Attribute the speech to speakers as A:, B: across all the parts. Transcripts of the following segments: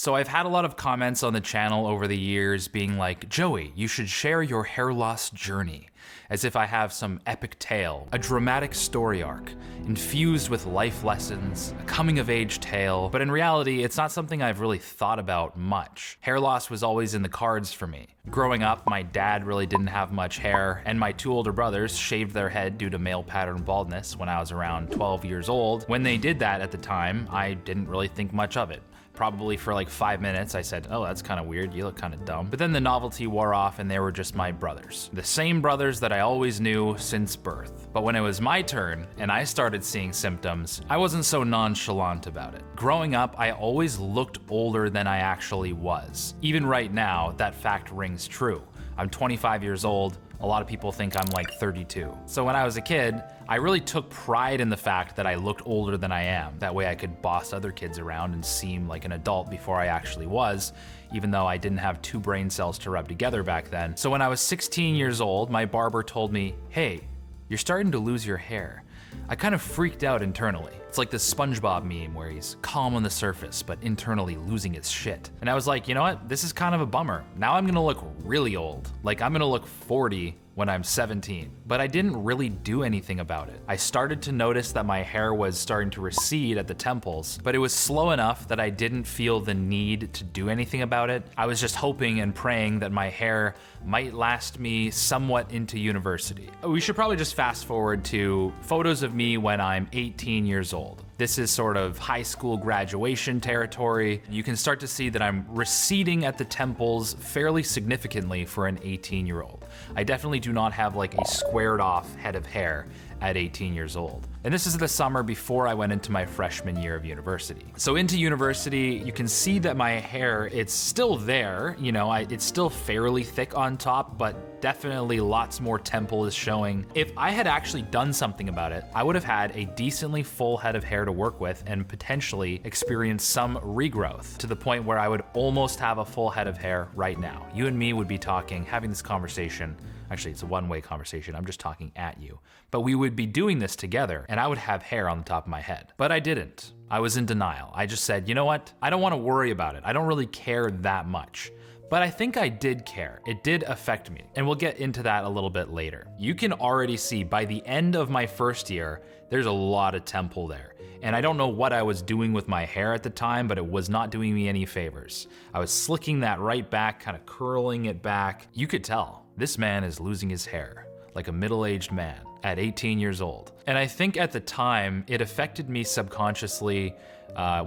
A: So I've had a lot of comments on the channel over the years being like, Joey, you should share your hair loss journey, as if I have some epic tale, a dramatic story arc, infused with life lessons, a coming of age tale, but in reality, it's not something I've really thought about much. Hair loss was always in the cards for me. Growing up, my dad really didn't have much hair, and my two older brothers shaved their head due to male pattern baldness when I was around 12 years old. When they did that at the time, I didn't really think much of it. Probably for like 5 minutes, I said, oh, that's kind of weird, you look kind of dumb. But then the novelty wore off and they were just my brothers. The same brothers that I always knew since birth. But when it was my turn and I started seeing symptoms, I wasn't so nonchalant about it. Growing up, I always looked older than I actually was. Even right now, that fact rings true. I'm 25 years old. A lot of people think I'm like 32. So when I was a kid, I really took pride in the fact that I looked older than I am. That way I could boss other kids around and seem like an adult before I actually was, even though I didn't have two brain cells to rub together back then. So when I was 16 years old, my barber told me, hey, you're starting to lose your hair. I kind of freaked out internally. It's like this SpongeBob meme where he's calm on the surface, but internally losing his shit. And I was like, you know what? This is kind of a bummer. Now I'm gonna look really old. Like I'm gonna look 40 when I'm 17. But I didn't really do anything about it. I started to notice that my hair was starting to recede at the temples, but it was slow enough that I didn't feel the need to do anything about it. I was just hoping and praying that my hair might last me somewhat into university. We should probably just fast forward to photos of me when I'm 18 years old. This is sort of high school graduation territory. You can start to see that I'm receding at the temples fairly significantly for an 18-year-old. I definitely do not have like a squared off head of hair at 18 years old. And this is the summer before I went into my freshman year of university. So into university, you can see that my hair, it's still there, you know, it's still fairly thick on top, but definitely lots more temple is showing. If I had actually done something about it, I would have had a decently full head of hair to work with and potentially experience some regrowth to the point where I would almost have a full head of hair right now. You and me would be talking, having this conversation. Actually, it's a one-way conversation. I'm just talking at you. But we would be doing this together and I would have hair on the top of my head. But I didn't. I was in denial. I just said, you know what? I don't want to worry about it. I don't really care that much. But I think I did care. It did affect me. And we'll get into that a little bit later. You can already see by the end of my first year, there's a lot of temple there. And I don't know what I was doing with my hair at the time, but it was not doing me any favors. I was slicking that right back, kind of curling it back. You could tell this man is losing his hair like a middle-aged man at 18 years old. And I think at the time, it affected me subconsciously,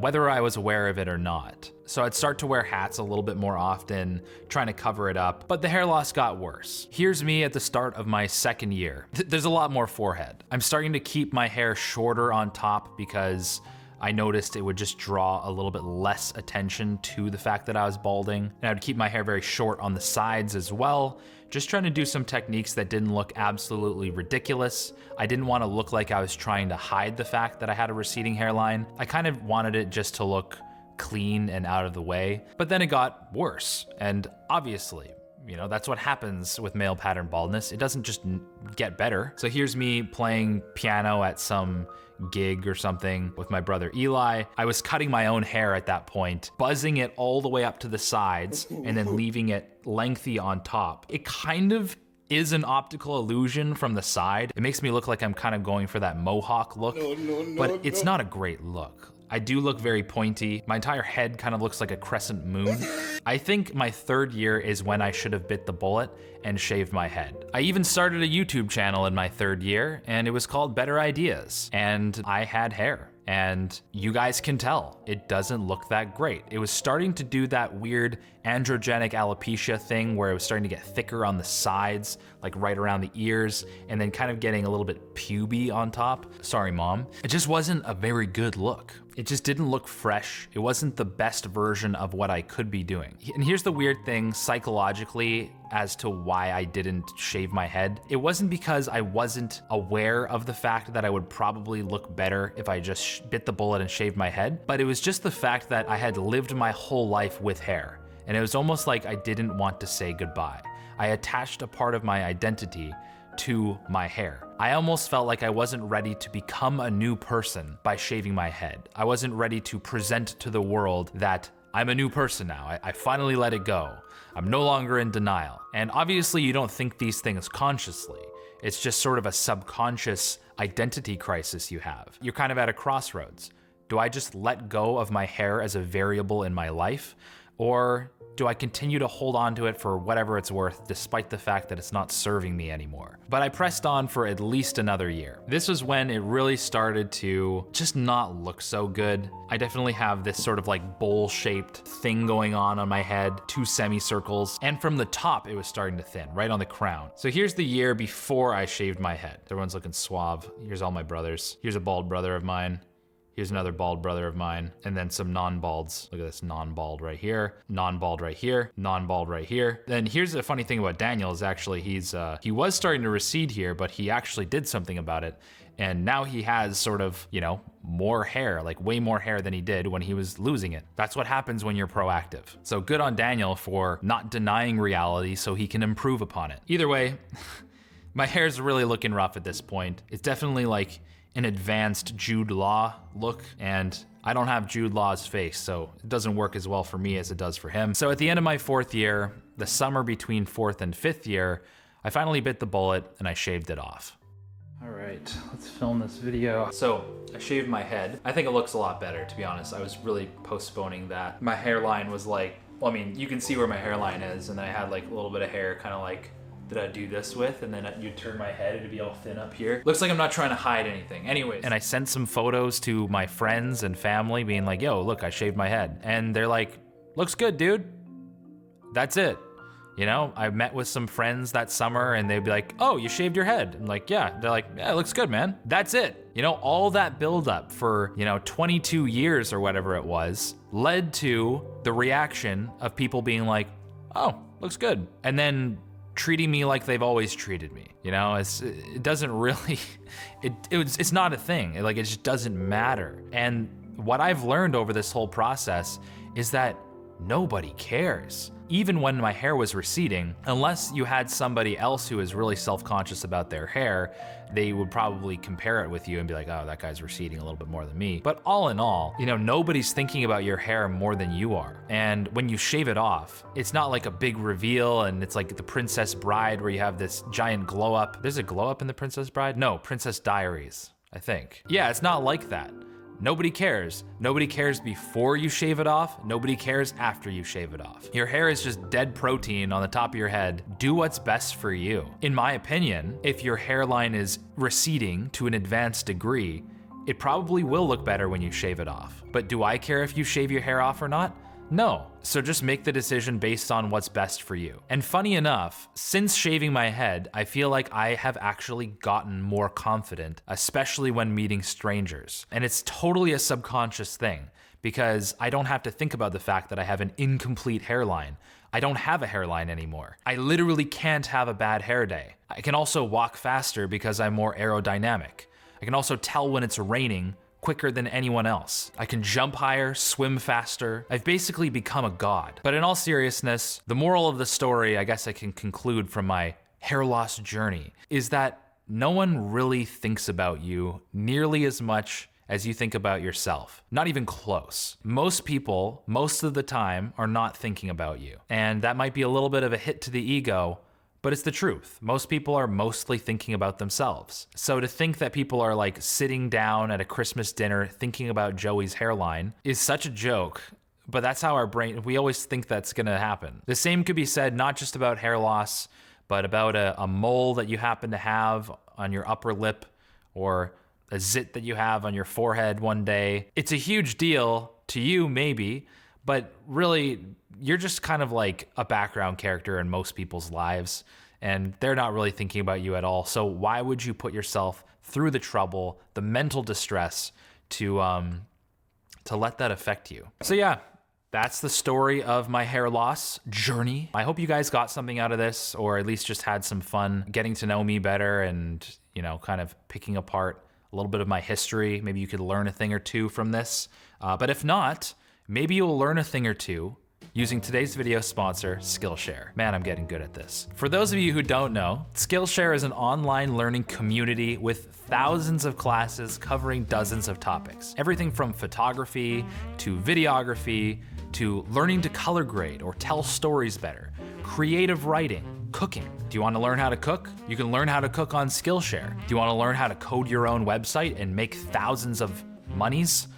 A: whether I was aware of it or not. So I'd start to wear hats a little bit more often, trying to cover it up, but the hair loss got worse. Here's me at the start of my second year. There's a lot more forehead. I'm starting to keep my hair shorter on top because I noticed it would just draw a little bit less attention to the fact that I was balding. And I would keep my hair very short on the sides as well, just trying to do some techniques that didn't look absolutely ridiculous. I didn't want to look like I was trying to hide the fact that I had a receding hairline. I kind of wanted it just to look clean and out of the way. But then it got worse. And obviously, you know, that's what happens with male pattern baldness. It doesn't just get better. So here's me playing piano at some gig or something with my brother Eli. I was cutting my own hair at that point, buzzing it all the way up to the sides and then leaving it lengthy on top. It kind of is an optical illusion from the side. It makes me look like I'm kind of going for that mohawk look, but it's not a great look. I do look very pointy. My entire head kind of looks like a crescent moon. I think my third year is when I should have bit the bullet and shaved my head. I even started a YouTube channel in my third year and it was called Better Ideas. And I had hair. And you guys can tell, it doesn't look that great. It was starting to do that weird androgenic alopecia thing where it was starting to get thicker on the sides, like right around the ears, and then kind of getting a little bit puby on top. Sorry, Mom. It just wasn't a very good look. It just didn't look fresh. It wasn't the best version of what I could be doing. And here's the weird thing psychologically as to why I didn't shave my head. It wasn't because I wasn't aware of the fact that I would probably look better if I just bit the bullet and shaved my head, but it was just the fact that I had lived my whole life with hair. And it was almost like I didn't want to say goodbye. I attached a part of my identity to my hair. I almost felt like I wasn't ready to become a new person by shaving my head. I wasn't ready to present to the world that I'm a new person now. I finally let it go. I'm no longer in denial. And obviously you don't think these things consciously. It's just sort of a subconscious identity crisis you have. You're kind of at a crossroads. Do I just let go of my hair as a variable in my life? Or do I continue to hold on to it for whatever it's worth, despite the fact that it's not serving me anymore? But I pressed on for at least another year. This was when it really started to just not look so good. I definitely have this sort of like bowl-shaped thing going on my head, 2 semicircles, and from the top it was starting to thin, right on the crown. So here's the year before I shaved my head. Everyone's looking suave. Here's all my brothers. Here's a bald brother of mine. Here's another bald brother of mine, and then some non-balds. Look at this, non-bald right here, non-bald right here, non-bald right here. Then here's the funny thing about Daniel is actually he was starting to recede here, but he actually did something about it. And now he has sort of, you know, more hair, like way more hair than he did when he was losing it. That's what happens when you're proactive. So good on Daniel for not denying reality so he can improve upon it. Either way, my hair's really looking rough at this point. It's definitely like an advanced Jude Law look, and I don't have Jude Law's face, so it doesn't work as well for me as it does for him. So at the end of my 4th year, the summer between 4th and 5th year, I finally bit the bullet and I shaved it off. All right, let's film this video. So I shaved my head. I think it looks a lot better, to be honest. I was really postponing that. My hairline was like, well, I mean, you can see where my hairline is, and then I had like a little bit of hair kind of like that I'd do this with, and then you turn my head, it'd be all thin up here. Looks like I'm not trying to hide anything. Anyways, and I sent some photos to my friends and family being like, yo, look, I shaved my head. And they're like, looks good, dude. That's it. You know, I met with some friends that summer and they'd be like, oh, you shaved your head. I'm like, yeah. They're like, yeah, it looks good, man. That's it. You know, all that buildup for, you know, 22 years or whatever it was led to the reaction of people being like, oh, looks good. And then treating me like they've always treated me. You know, it doesn't really, it's not a thing. It just doesn't matter. And what I've learned over this whole process is that nobody cares. Even when my hair was receding, unless you had somebody else who is really self-conscious about their hair, they would probably compare it with you and be like, oh, that guy's receding a little bit more than me. But all in all, you know, nobody's thinking about your hair more than you are. And when you shave it off, it's not like a big reveal and it's like the Princess Bride where you have this giant glow up. There's a glow up in the Princess Bride? No, Princess Diaries, I think. Yeah, it's not like that. Nobody cares. Nobody cares before you shave it off. Nobody cares after you shave it off. Your hair is just dead protein on the top of your head. Do what's best for you. In my opinion, if your hairline is receding to an advanced degree, it probably will look better when you shave it off. But do I care if you shave your hair off or not? No. So just make the decision based on what's best for you. And funny enough, since shaving my head, I feel like I have actually gotten more confident, especially when meeting strangers. And it's totally a subconscious thing because I don't have to think about the fact that I have an incomplete hairline. I don't have a hairline anymore. I literally can't have a bad hair day. I can also walk faster because I'm more aerodynamic. I can also tell when it's raining quicker than anyone else. I can jump higher, swim faster. I've basically become a god. But in all seriousness, the moral of the story, I guess I can conclude from my hair loss journey, is that no one really thinks about you nearly as much as you think about yourself. Not even close. Most people, most of the time, are not thinking about you. And that might be a little bit of a hit to the ego, but it's the truth. Most people are mostly thinking about themselves. So to think that people are like sitting down at a Christmas dinner thinking about Joey's hairline is such a joke, but that's how our brain, we always think that's gonna happen. The same could be said not just about hair loss, but about a mole that you happen to have on your upper lip or a zit that you have on your forehead one day. It's a huge deal to you maybe, but really, you're just kind of like a background character in most people's lives, and they're not really thinking about you at all. So why would you put yourself through the trouble, the mental distress to let that affect you? So yeah, that's the story of my hair loss journey. I hope you guys got something out of this, or at least just had some fun getting to know me better and, you know, kind of picking apart a little bit of my history. Maybe you could learn a thing or two from this. But if not, maybe you'll learn a thing or two using today's video sponsor, Skillshare. Man, I'm getting good at this. For those of you who don't know, Skillshare is an online learning community with thousands of classes covering dozens of topics. Everything from photography to videography to learning to color grade or tell stories better, creative writing, cooking. Do you want to learn how to cook? You can learn how to cook on Skillshare. Do you want to learn how to code your own website and make thousands of monies?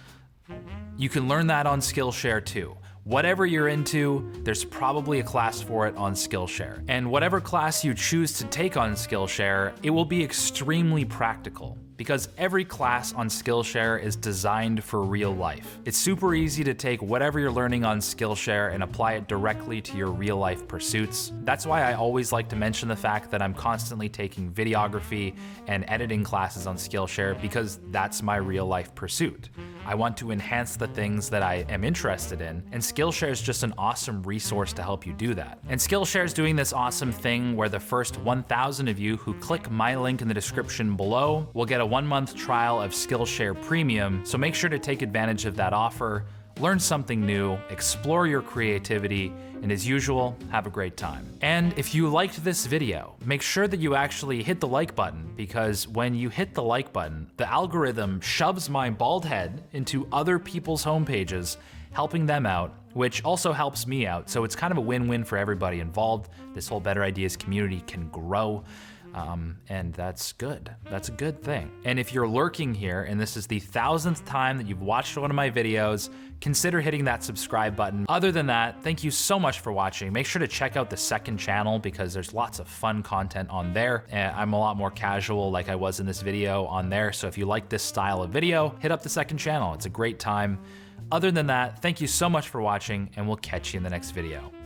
A: You can learn that on Skillshare too. Whatever you're into, there's probably a class for it on Skillshare. And whatever class you choose to take on Skillshare, it will be extremely practical, because every class on Skillshare is designed for real life. It's super easy to take whatever you're learning on Skillshare and apply it directly to your real life pursuits. That's why I always like to mention the fact that I'm constantly taking videography and editing classes on Skillshare, because that's my real life pursuit. I want to enhance the things that I am interested in, and Skillshare is just an awesome resource to help you do that. And Skillshare is doing this awesome thing where the first 1,000 of you who click my link in the description below will get a 1-month trial of Skillshare Premium, so make sure to take advantage of that offer, learn something new, explore your creativity, and as usual, have a great time. And if you liked this video, make sure that you actually hit the like button, because when you hit the like button, the algorithm shoves my bald head into other people's homepages, helping them out, which also helps me out. So it's kind of a win-win for everybody involved. This whole Better Ideas community can grow. And that's good. That's a good thing. And if you're lurking here and this is the 1000th time that you've watched one of my videos, consider hitting that subscribe button. Other than that, thank you so much for watching. Make sure to check out the second channel, because there's lots of fun content on there. And I'm a lot more casual like I was in this video on there. So if you like this style of video, hit up the second channel. It's a great time. Other than that, thank you so much for watching, and we'll catch you in the next video.